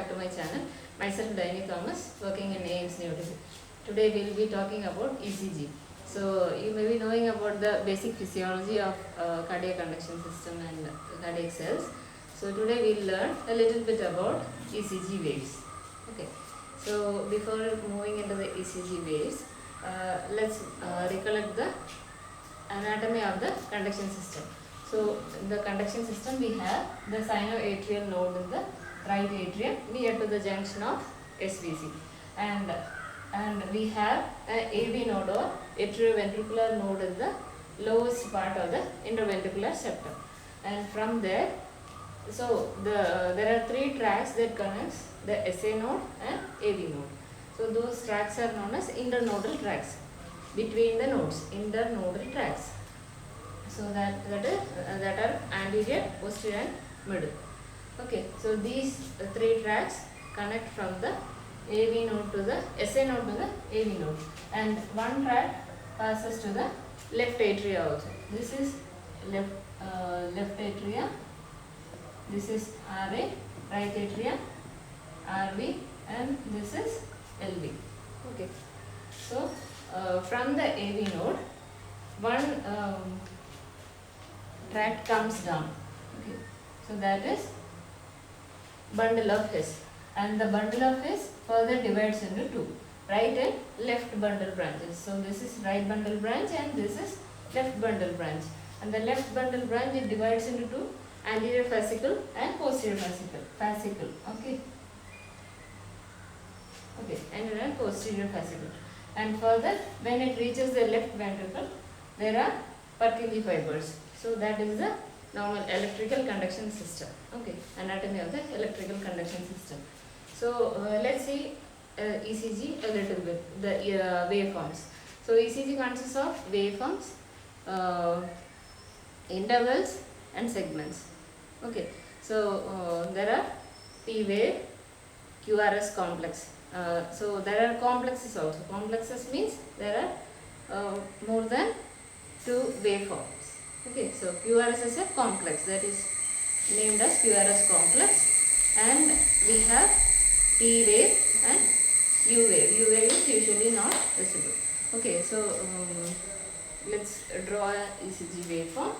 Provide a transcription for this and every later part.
back to my channel. Myself Diane Thomas, working in AIMS New Delhi. Today we will be talking about ECG. So you may be knowing about the basic physiology of cardiac conduction system and cardiac cells. So today we will learn a little bit about ECG waves. Okay. So before moving into the ECG waves, let's recollect the anatomy of the conduction system. So in the conduction system we have the sinoatrial node in the right atrium near to the junction of SVC, and we have an AV node or atrioventricular node in the lowest part of the interventricular septum, and from there, so there are three tracks that connects the SA node and AV node. So those tracks are known as internodal tracks between the nodes, internodal tracks. So that are anterior, posterior and middle. Okay, so these three tracks connect from the AV node to the SA node to the AV node, and one track passes to the left atria also. This is left atria, this is RA, right atria, RV, and this is LV. Okay, so from the AV node, one tract comes down. Okay, so that is bundle of His, and the bundle of His further divides into two, right and left bundle branches. So this is right bundle branch and this is left bundle branch, and the left bundle branch it divides into two, anterior fascicle and posterior fascicle. Okay, anterior and posterior fascicle, and further when it reaches the left ventricle there are Purkinje fibers. So that is the normal electrical conduction system. Okay, anatomy of the electrical conduction system. So let's see ECG a little bit, the waveforms. So ECG consists of waveforms, intervals and segments. Okay, so there are P wave, QRS complex. So there are complexes also. Complexes means there are more than two waveforms. Okay, so QRS is a complex, that is named as QRS complex, and we have P wave and U wave. U wave is usually not visible. Okay, so let's draw a ECG waveform.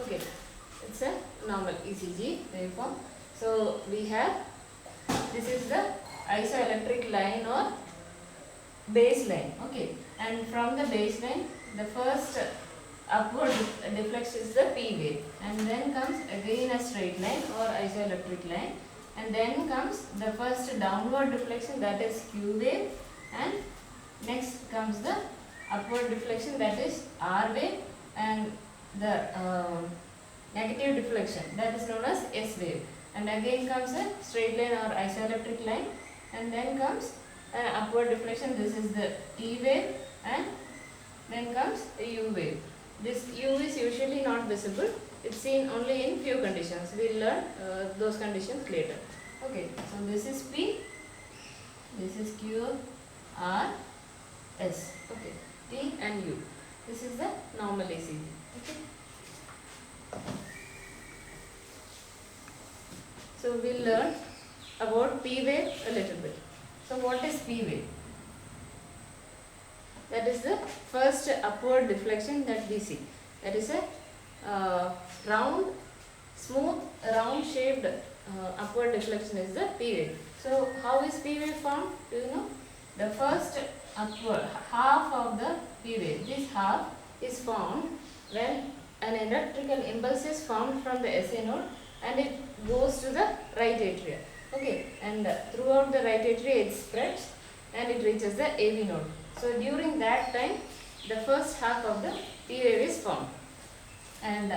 Okay, it's a normal ECG waveform. So we have, this is the isoelectric line or baseline. Okay, and from the baseline the first upward deflection is the P wave, and then comes again a straight line or isoelectric line, and then comes the first downward deflection, that is Q wave, and next comes the upward deflection, that is R wave, and the negative deflection, that is known as S wave, and again comes a straight line or isoelectric line, and then comes an upward deflection, this is the T wave, and then comes a U wave. This U is usually not visible, it's seen only in few conditions. We will learn those conditions later. Okay, so this is P, this is Q, R, S. Okay, T and U. This is the normal ECG. Okay. So we will learn about P wave a little bit. So what is P wave? That is the first upward deflection that we see. That is a round, smooth, round shaped upward deflection is the P wave. So how is P wave formed? Do you know? The first upward half of the P wave, this half is formed when an electrical impulse is formed from the SA node and it goes to the right atria. Okay, and throughout the right atria it spreads and it reaches the AV node. So during that time the first half of the P wave is formed, and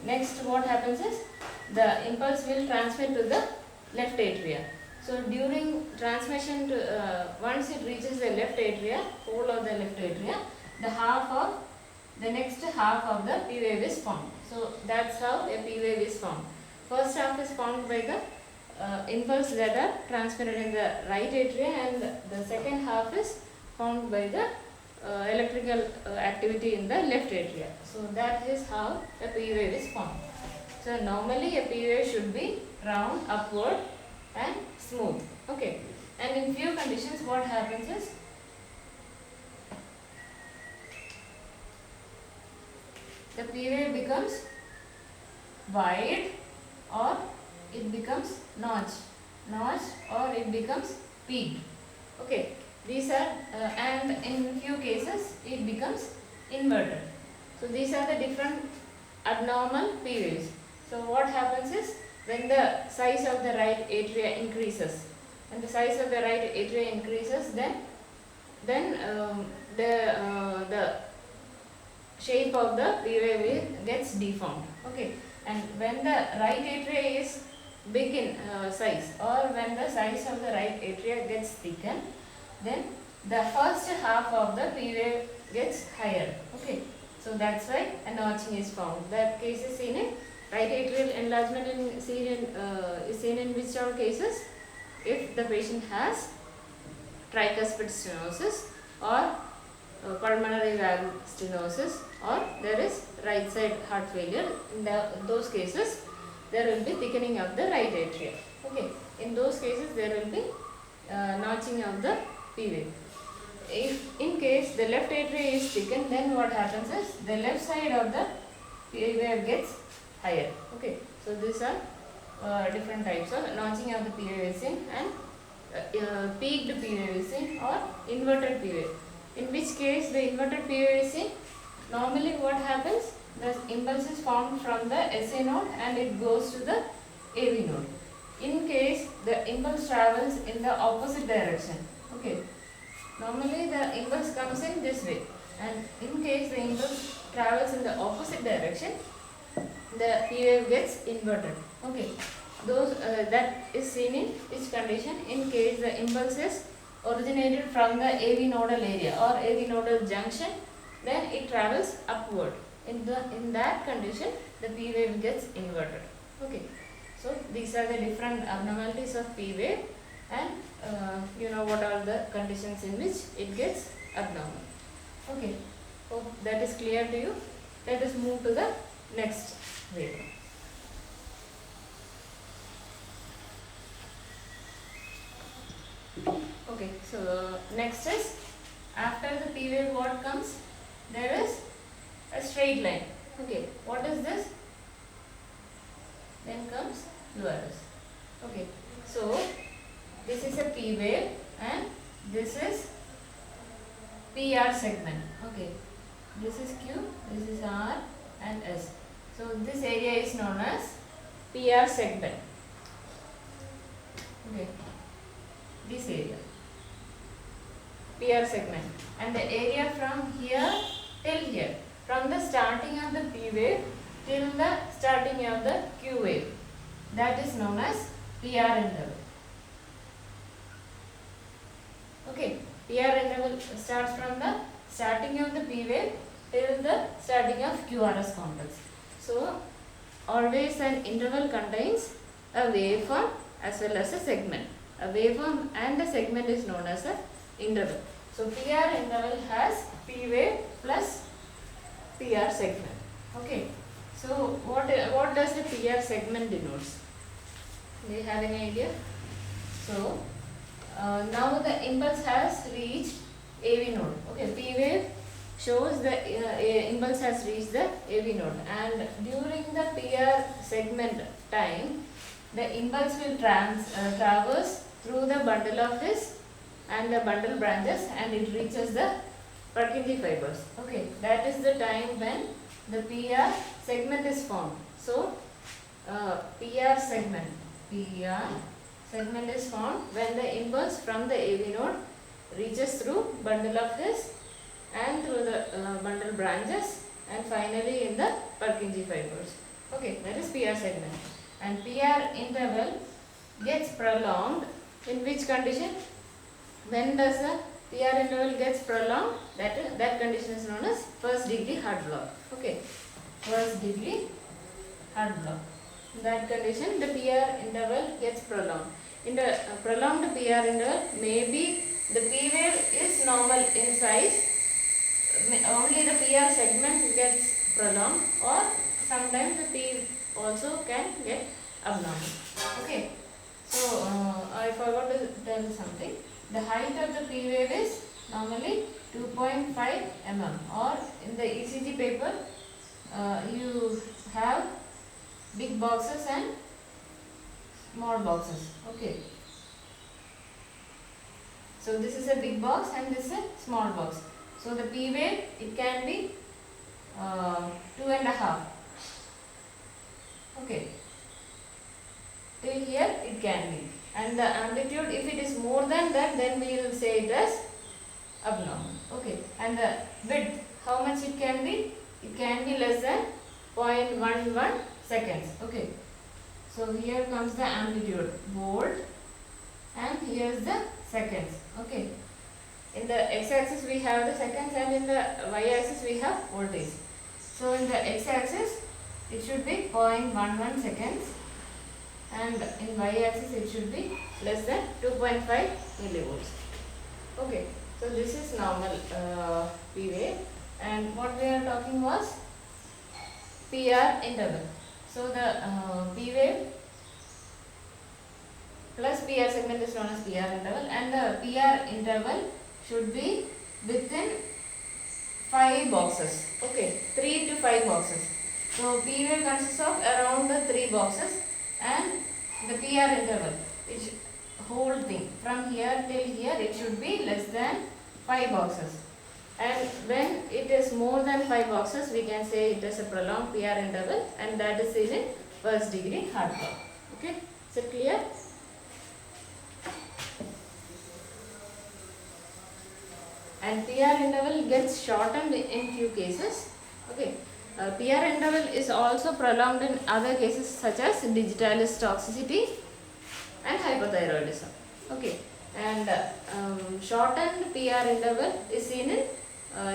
next what happens is the impulse will transmit to the left atria. So during transmission to once it reaches the left atria, whole of the left atria, the next half of the P wave is formed. So that's how a P wave is formed. First half is formed by the impulse that are transmitted in the right atria, and the second half is formed by the electrical activity in the left atria. So that is how a P wave is formed. So normally a P wave should be round, upward and smooth. Okay. And in few conditions what happens is the P wave becomes wide or it becomes notch or it becomes peaked. Okay, these are and in few cases it becomes inverted. So these are the different abnormal P waves. So what happens is when the size of the right atria increases, then the shape of the P wave gets deformed. Okay, and when the right atria is big in size, or when the size of the right atria gets thickened, then the first half of the P wave gets higher. Okay, so that's why a notching is found. That case is seen in right atrial enlargement is seen in which all cases? If the patient has tricuspid stenosis or pulmonary valve stenosis, or there is right side heart failure. In those cases there will be thickening of the right atria. Okay, in those cases there will be notching of the P wave. If in case the left atria is thickened, then what happens is the left side of the P wave gets higher. Okay, so these are different types of notching of the P wave is seen, and peaked P wave is seen, or inverted P wave. In which case the inverted P wave is seen, normally what happens, the impulse is formed from the SA node and it goes to the AV node. In case the impulse travels in the opposite direction. Okay, normally the impulse comes in this way, and in case the impulse travels in the opposite direction, the P wave gets inverted. Okay, those that is seen in which condition? In case the impulse is originated from the AV nodal area or AV nodal junction, then it travels upward. In that condition, the P wave gets inverted. Okay, so these are the different abnormalities of P wave, and you know what are the conditions in which it gets abnormal. Okay, hope that is clear to you. Let us move to the next wave. Okay, so next is, after the P wave what comes? There is a straight line. Okay, what is this? Then comes URS. Okay, so this is a P wave and this is PR segment. Okay, this is Q, this is R and S. So this area is known as PR segment. Okay, this area, PR segment, and the area from here till here, from the starting of the P wave till the starting of the Q wave, that is known as PR interval. Okay, PR interval starts from the starting of the P wave till the starting of QRS complex. So always an interval contains a waveform as well as a segment. A waveform and a segment is known as a interval. So PR interval has P wave plus PR segment. Okay. So what does a PR segment denotes? Do you have any idea? So now the impulse has reached AV node. Okay, P wave shows the impulse has reached the AV node, and during the PR segment time, the impulse will traverse through the bundle of his and the bundle branches, and it reaches the Purkinje fibers. Okay, that is the time when the PR segment is formed. So PR segment is formed when the impulse from the AV node reaches through bundle of his and through the bundle branches and finally in the Purkinje fibers. Okay, that is PR segment. And PR interval gets prolonged in which condition? When does the PR interval gets prolonged? That condition is known as first degree heart block. Okay, first degree heart block. In that condition, the PR interval gets prolonged. In the prolonged PR interval, maybe the P wave is normal in size, only the PR segment gets prolonged, or sometimes the P also can get abnormal. Okay. So I forgot to tell something. The height of the P wave is normally 2.5 mm, or in the ECG paper you have big boxes and small boxes. Okay. So this is a big box and this is a small box. So the P wave, it can be 2.5. Okay. Till here it can be. And the amplitude, if it is more than that, then we will say it as abnormal. Okay. And the width, how much it can be? It can be less than 0.11 seconds. Okay. So here comes the amplitude, volt, and here is the seconds. Okay. In the x-axis we have the seconds, and in the y-axis we have voltage. So in the x-axis it should be 0.11 seconds, and in y-axis it should be less than 2.5 millivolts. Okay. So this is normal P wave, and what we are talking was PR interval. So the P wave plus PR segment is known as PR interval, and the PR interval should be within 5 boxes. Okay, 3 to 5 boxes. So P wave consists of around the 3 boxes, and the PR interval, which whole thing from here till here, it should be less than 5 boxes. And when it is more than 5 boxes, we can say it is a prolonged PR interval, and that is seen in first degree heart block. Okay, is it clear? And PR interval gets shortened in few cases. Okay, PR interval is also prolonged in other cases such as digitalis toxicity and hypothyroidism. Okay, and shortened PR interval is seen in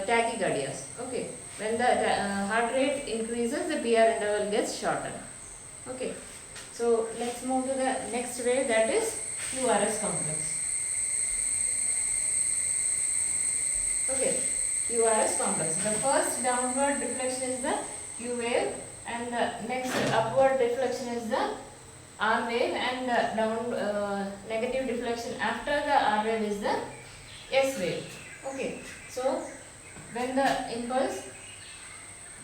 tachycardias. Okay, when the heart rate increases, the PR interval gets shortened. Okay, so let's move to the next wave, that is QRS complex. Okay, QRS complex. The first downward deflection is the Q wave, and the next upward deflection is the R wave, and the negative deflection after the R wave is the S wave. Okay, so when the impulse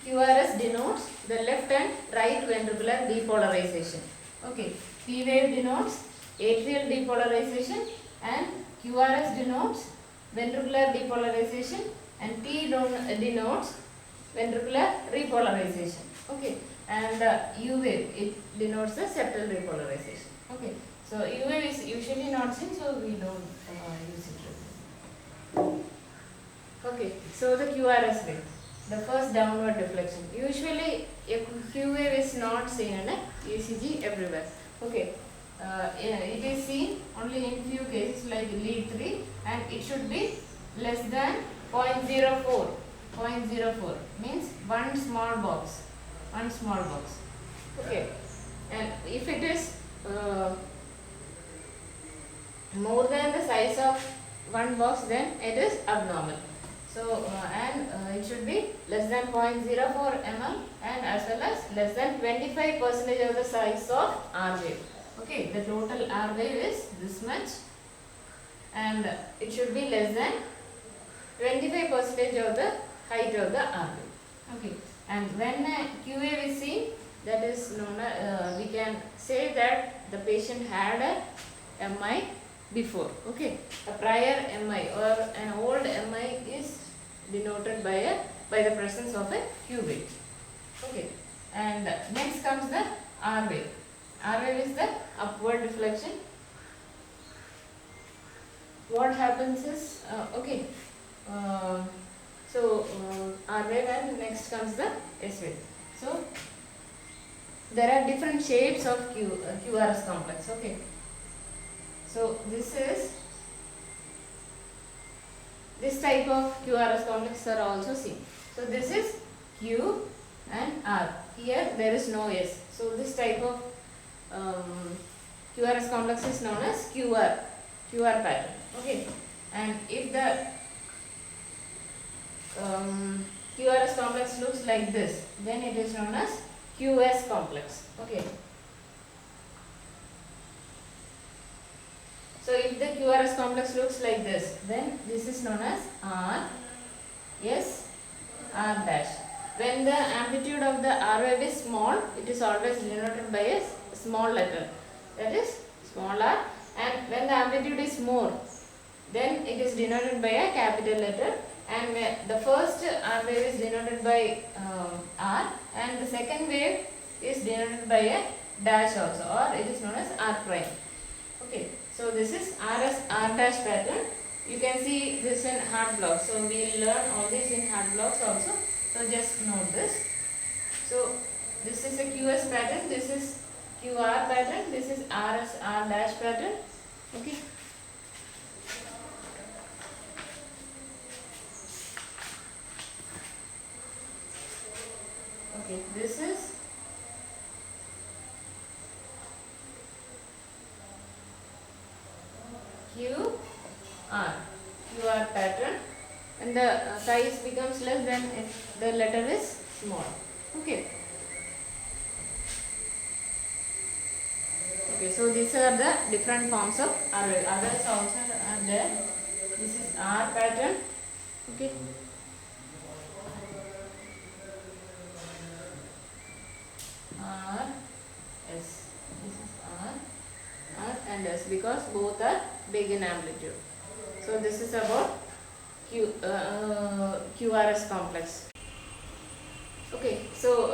QRS denotes the left and right ventricular depolarization. Okay, P wave denotes atrial depolarization, and QRS denotes ventricular depolarization, and T denotes ventricular repolarization. Okay, and U wave, it denotes the septal repolarization. Okay, so U wave is usually not seen, so we don't use it. Okay, so the QRS wave, the first downward deflection. Usually a Q wave is not seen in a ECG everywhere. Okay, it is seen only in few cases like lead 3, and it should be less than 0.04. 0.04 means one small box. Okay, and if it is more than the size of one box, then it is abnormal. So it should be less than 0.04 mm, and as well as less than 25% of the size of R wave. Okay, the total R wave is this much, and it should be less than 25% of the height of the R wave. Okay, and when Q wave is seen, that is known as, we can say that the patient had a MI before. Okay, a prior MI or an old MI is denoted by the presence of a Q wave. Okay, and next comes the R wave. R wave is the upward deflection. What happens is, so R wave, and next comes the S wave. So there are different shapes of QRS complex. Okay, so this type of QRS complex are also seen. So this is Q and R. Here there is no S. So this type of QRS complex is known as QR pattern. Okay, and if the QRS complex looks like this, then it is known as QS complex. Okay. So if the QRS complex looks like this, then this is known as R, S, R dash. When the amplitude of the R wave is small, it is always denoted by a small letter, that is small r, and when the amplitude is more, then it is denoted by a capital letter, and the first R wave is denoted by R, and the second wave is denoted by a dash also, or it is known as R prime. Okay, so this is RS R dash pattern. You can see this in hard blocks. So we will learn all this in hard blocks also. So just note this. So this is a QS pattern, this is QR pattern, this is RS R dash pattern. Okay. Okay, this is QR pattern, and the size becomes less than if the letter is small. Okay. Okay, so these are the different forms of R wave. Others also are there. This is R pattern. Okay. R, S. This is R and S, because both are big in amplitude. So this is about QRS complex. Okay, so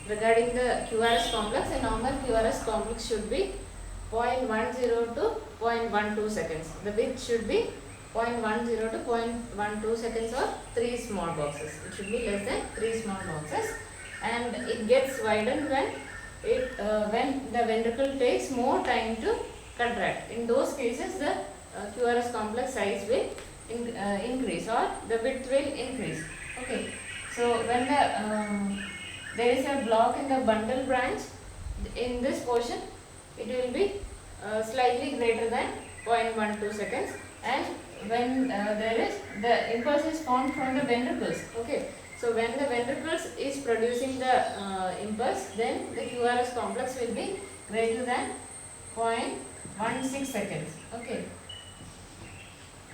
regarding the QRS complex, a normal QRS complex should be 0.10 to 0.12 seconds. The width should be 0.10 to 0.12 seconds, or 3 small boxes. It should be less than 3 small boxes, and it gets widened when the ventricle takes more time to contract. In those cases, the QRS complex size will increase, or the width will increase. Okay. So when there is a block in the bundle branch, in this portion it will be slightly greater than 0.12 seconds, and when the impulse is formed from the ventricles. Okay. So when the ventricles is producing the impulse, then the QRS complex will be greater than 0.16 seconds. Okay.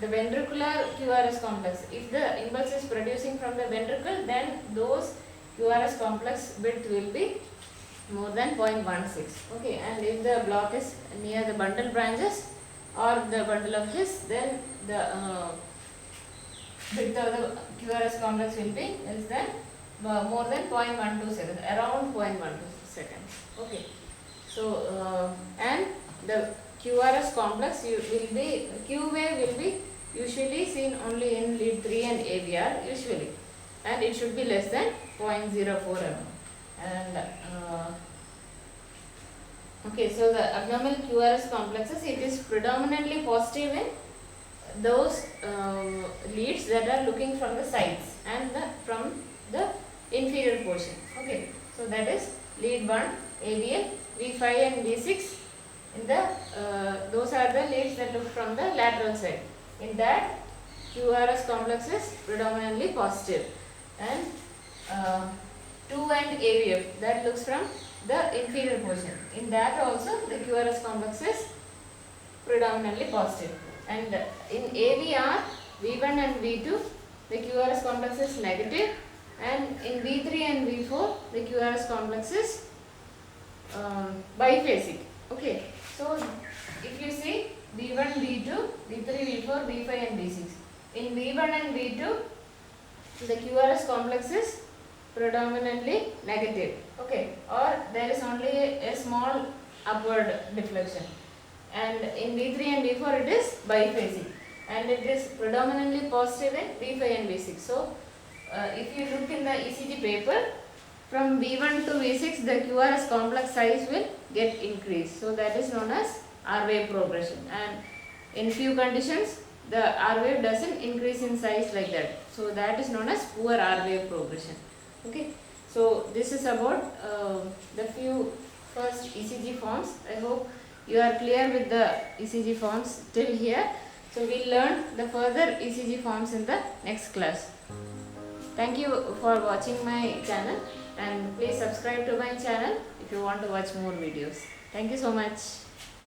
The ventricular QRS complex, if the impulse is producing from the ventricle, then those QRS complex width will be more than 0.16. Okay, and if the block is near the bundle branches or the bundle of his, then the width of the QRS complex will be less than more than 0.12 seconds, around 0.12 seconds. Okay, so and the QRS complex Q wave will be usually seen only in lead 3 and AVR usually, and it should be less than 0.04 mm. And okay, so the abnormal QRS complexes, it is predominantly positive in those leads that are looking from the sides and from the inferior portion. Okay, so that is lead 1, AVL, V5 and V6. In the those are the leads that look from the lateral side. In that, QRS complex is predominantly positive, and 2 and AVF, that looks from the inferior portion. In that also, the QRS complex is predominantly positive, and in AVR, V1 and V2, the QRS complex is negative, and in V3 and V4, the QRS complex is biphasic. Okay, so if you see V1, V2, V3, V4, V5 and V6. In V1 and V2, the QRS complex is predominantly negative. Okay, or there is only a small upward deflection. And in V3 and V4 it is biphasic, and it is predominantly positive in V5 and V6. So if you look in the ECG paper, from V1 to V6, the QRS complex size will get increased. So that is known as R wave progression, and in few conditions the R wave doesn't increase in size like that. So that is known as poor R wave progression. Okay, so this is about the few first ECG forms. I hope you are clear with the ECG forms till here. So we'll learn the further ECG forms in the next class. Thank you for watching my channel, and please subscribe to my channel if you want to watch more videos. Thank you so much.